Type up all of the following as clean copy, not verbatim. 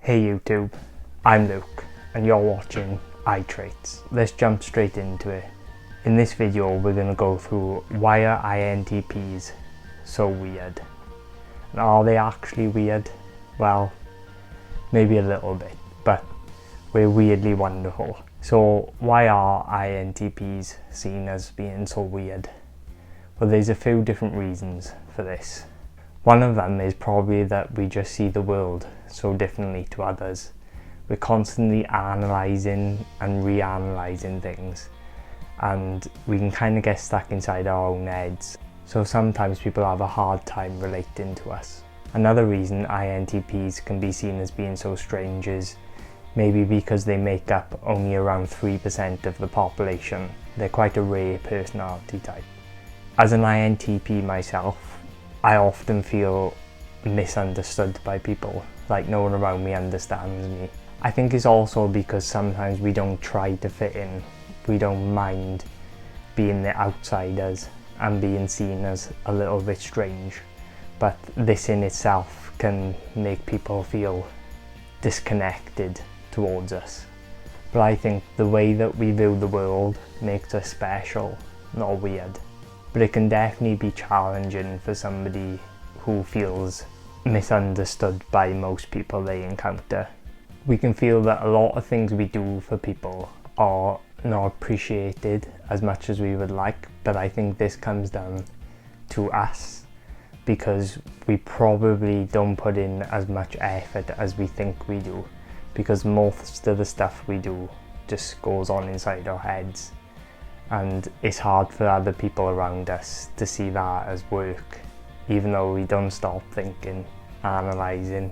Hey YouTube, I'm Luke and you're watching iTraits. Let's jump straight into it. In this video we're going to go through why are INTPs so weird. And are they actually weird? Well, maybe a little bit, but we're weirdly wonderful. So why are INTPs seen as being so weird? Well, there's a few different reasons for this. One of them is probably that we just see the world so differently to others. We're constantly analysing and reanalyzing things, and we can kind of get stuck inside our own heads. So sometimes people have a hard time relating to us. Another reason INTPs can be seen as being so strange is maybe because they make up only around 3% of the population. They're quite a rare personality type. As an INTP myself, I often feel misunderstood by people, like no one around me understands me. I think it's also because sometimes we don't try to fit in. We don't mind being the outsiders and being seen as a little bit strange. But this in itself can make people feel disconnected towards us. But I think the way that we view the world makes us special, not weird. But it can definitely be challenging for somebody who feels misunderstood by most people they encounter. We can feel that a lot of things we do for people are not appreciated as much as we would like, but I think this comes down to us because we probably don't put in as much effort as we think we do, because most of the stuff we do just goes on inside our heads. And it's hard for other people around us to see that as work, even though we don't stop thinking, analysing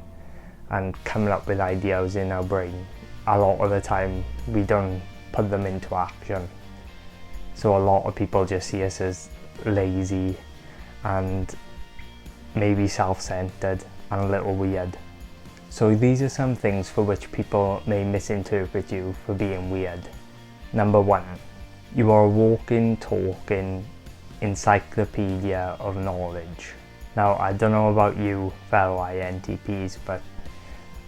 and coming up with ideas in our brain. A lot of the time we don't put them into action. So a lot of people just see us as lazy and maybe self-centered and a little weird. So these are some things for which people may misinterpret you for being weird. Number 1. You are a walking, talking encyclopedia of knowledge. Now, I don't know about you fellow INTPs, but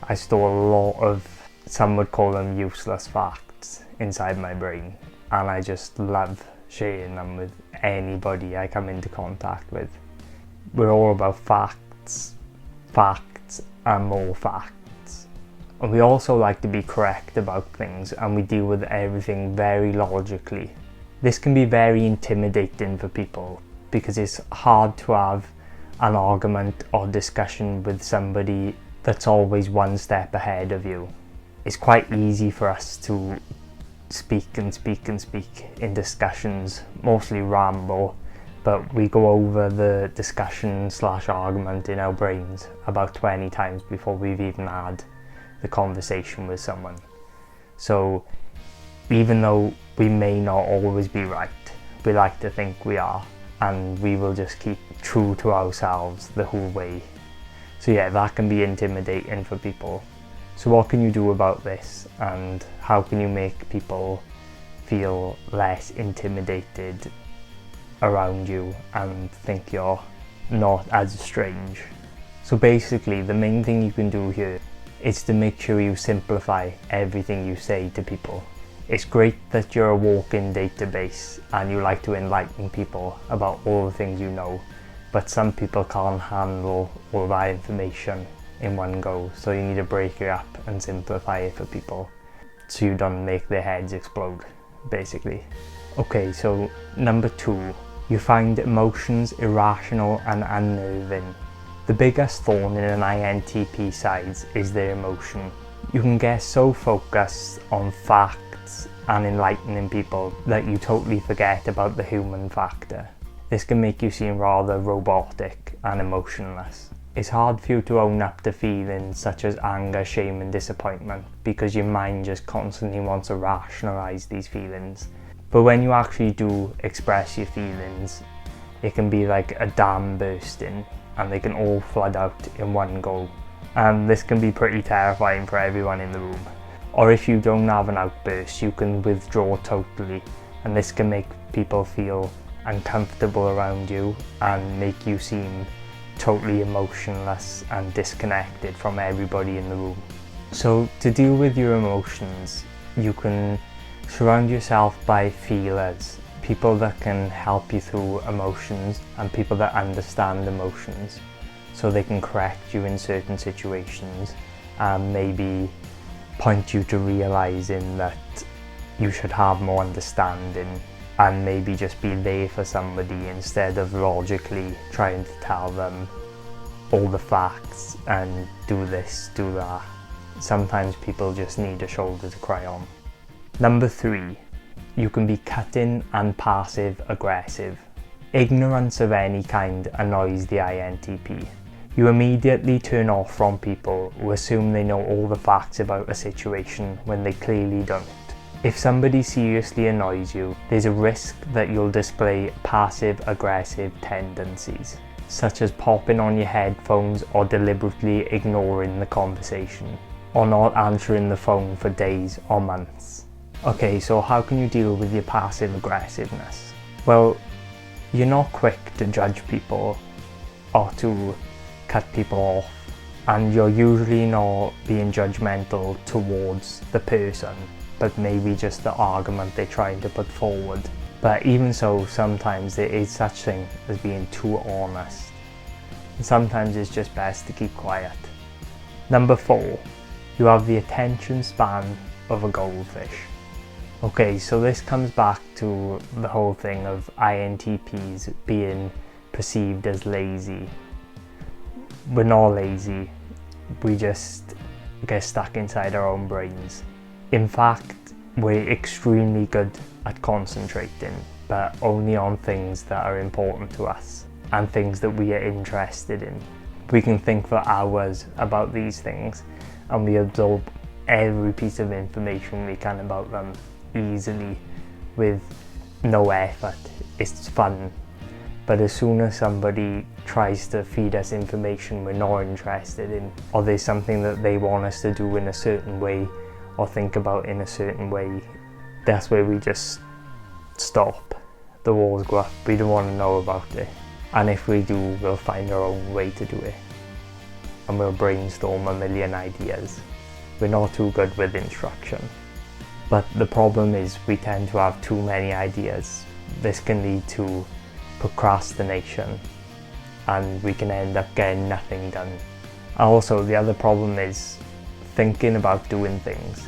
I store a lot of, some would call them useless facts inside my brain, and I just love sharing them with anybody I come into contact with. We're all about facts, facts and more facts. And we also like to be correct about things, and we deal with everything very logically. This can be very intimidating for people because it's hard to have an argument or discussion with somebody that's always one step ahead of you. It's quite easy for us to speak and speak and speak in discussions, mostly ramble, but we go over the discussion / argument in our brains about 20 times before we've even had the conversation with someone. So even though we may not always be right, we like to think we are, and we will just keep true to ourselves the whole way. So yeah, that can be intimidating for people. So what can you do about this, and how can you make people feel less intimidated around you and think you're not as strange? So basically the main thing you can do here is to make sure you simplify everything you say to people. It's great that you're a walking database and you like to enlighten people about all the things you know, but some people can't handle all that information in one go, so you need to break it up and simplify it for people so you don't make their heads explode, basically. Okay, so number 2, you find emotions irrational and unnerving. The biggest thorn in an INTP sides is their emotion. You can get so focused on facts and enlightening people that you totally forget about the human factor. This can make you seem rather robotic and emotionless. It's hard for you to own up to feelings such as anger, shame and disappointment because your mind just constantly wants to rationalise these feelings. But when you actually do express your feelings, it can be like a dam bursting and they can all flood out in one go. And this can be pretty terrifying for everyone in the room. Or if you don't have an outburst, you can withdraw totally, and this can make people feel uncomfortable around you and make you seem totally emotionless and disconnected from everybody in the room. So to deal with your emotions, you can surround yourself by feelers, people that can help you through emotions and people that understand emotions, so they can correct you in certain situations and maybe point you to realising that you should have more understanding and maybe just be there for somebody instead of logically trying to tell them all the facts and do this, do that. Sometimes people just need a shoulder to cry on. Number 3, you can be cutting and passive aggressive. Ignorance of any kind annoys the INTP. You immediately turn off from people who assume they know all the facts about a situation when they clearly don't. If somebody seriously annoys you, there's a risk that you'll display passive-aggressive tendencies, such as popping on your headphones or deliberately ignoring the conversation, or not answering the phone for days or months. Okay, so how can you deal with your passive-aggressiveness? Well, you're not quick to judge people or to cut people off, and you're usually not being judgmental towards the person, but maybe just the argument they're trying to put forward. But even so, sometimes there is such thing as being too honest. And sometimes it's just best to keep quiet. Number 4, you have the attention span of a goldfish. Okay, so this comes back to the whole thing of INTPs being perceived as lazy. We're not lazy, we just get stuck inside our own brains. In fact, we're extremely good at concentrating, but only on things that are important to us and things that we are interested in. We can think for hours about these things and we absorb every piece of information we can about them easily with no effort. It's fun. But as soon as somebody tries to feed us information we're not interested in, or there's something that they want us to do in a certain way or think about in a certain way, that's where we just stop. The walls go up, we don't want to know about it. And if we do, we'll find our own way to do it. And we'll brainstorm a million ideas. We're not too good with instruction. But the problem is we tend to have too many ideas. This can lead to procrastination and we can end up getting nothing done. Also, the other problem is thinking about doing things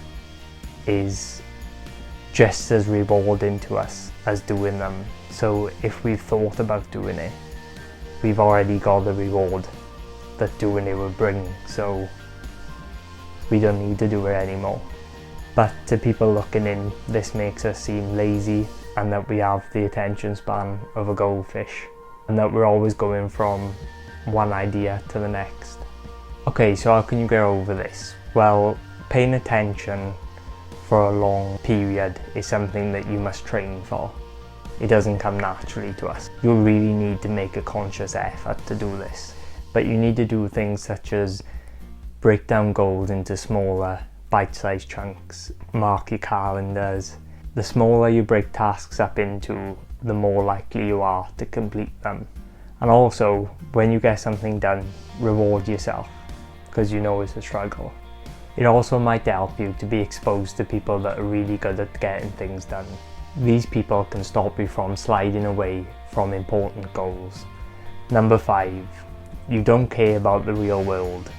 is just as rewarding to us as doing them. So if we've thought about doing it, we've already got the reward that doing it will bring, so we don't need to do it anymore. But to people looking in, this makes us seem lazy and that we have the attention span of a goldfish and that we're always going from one idea to the next. Okay, so how can you get over this? Well, paying attention for a long period is something that you must train for. It doesn't come naturally to us. You'll really need to make a conscious effort to do this. But you need to do things such as break down goals into smaller, bite-sized chunks, mark your calendars. The smaller you break tasks up into, the more likely you are to complete them. And also, when you get something done, reward yourself, because you know it's a struggle. It also might help you to be exposed to people that are really good at getting things done. These people can stop you from sliding away from important goals. Number 5, you don't care about the real world.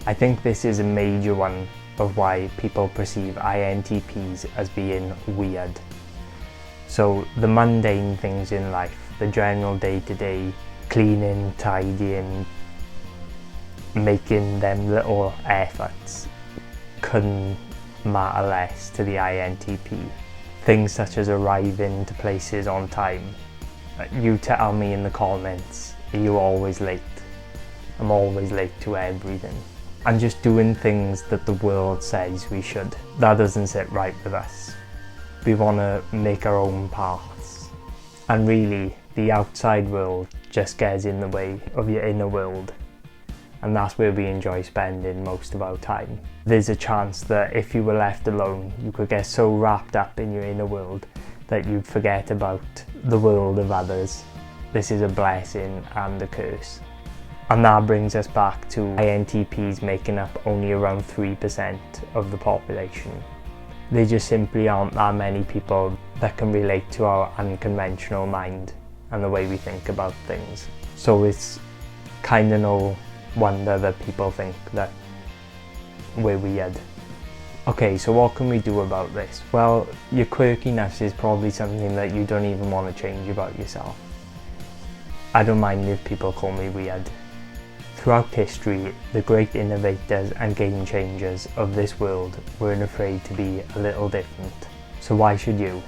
I think this is a major one of why people perceive INTPs as being weird. So the mundane things in life, the general day-to-day, cleaning, tidying, making them little efforts couldn't matter less to the INTP. Things such as arriving to places on time. You tell me in the comments, are you always late? I'm always late to everything. And just doing things that the world says we should. That doesn't sit right with us. We want to make our own paths. And really, the outside world just gets in the way of your inner world. And that's where we enjoy spending most of our time. There's a chance that if you were left alone, you could get so wrapped up in your inner world that you'd forget about the world of others. This is a blessing and a curse. And that brings us back to INTPs making up only around 3% of the population. There just simply aren't that many people that can relate to our unconventional mind and the way we think about things. So it's kind of no wonder that people think that we're weird. Okay, so what can we do about this? Well, your quirkiness is probably something that you don't even want to change about yourself. I don't mind if people call me weird. Throughout history, the great innovators and game changers of this world weren't afraid to be a little different. So why should you?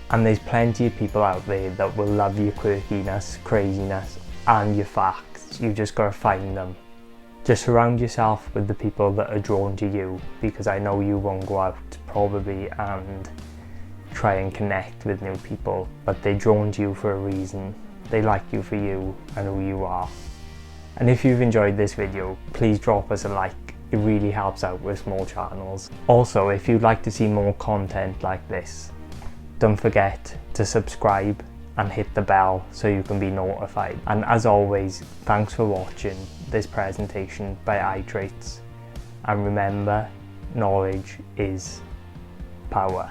And there's plenty of people out there that will love your quirkiness, craziness, and your facts. You just gotta find them. Just surround yourself with the people that are drawn to you, because I know you won't go out probably and try and connect with new people, but they're drawn to you for a reason. They like you for you and who you are. And if you've enjoyed this video, please drop us a like. It really helps out with small channels. Also, if you'd like to see more content like this, don't forget to subscribe and hit the bell so you can be notified. And as always, thanks for watching this presentation by iTraits. And remember, knowledge is power.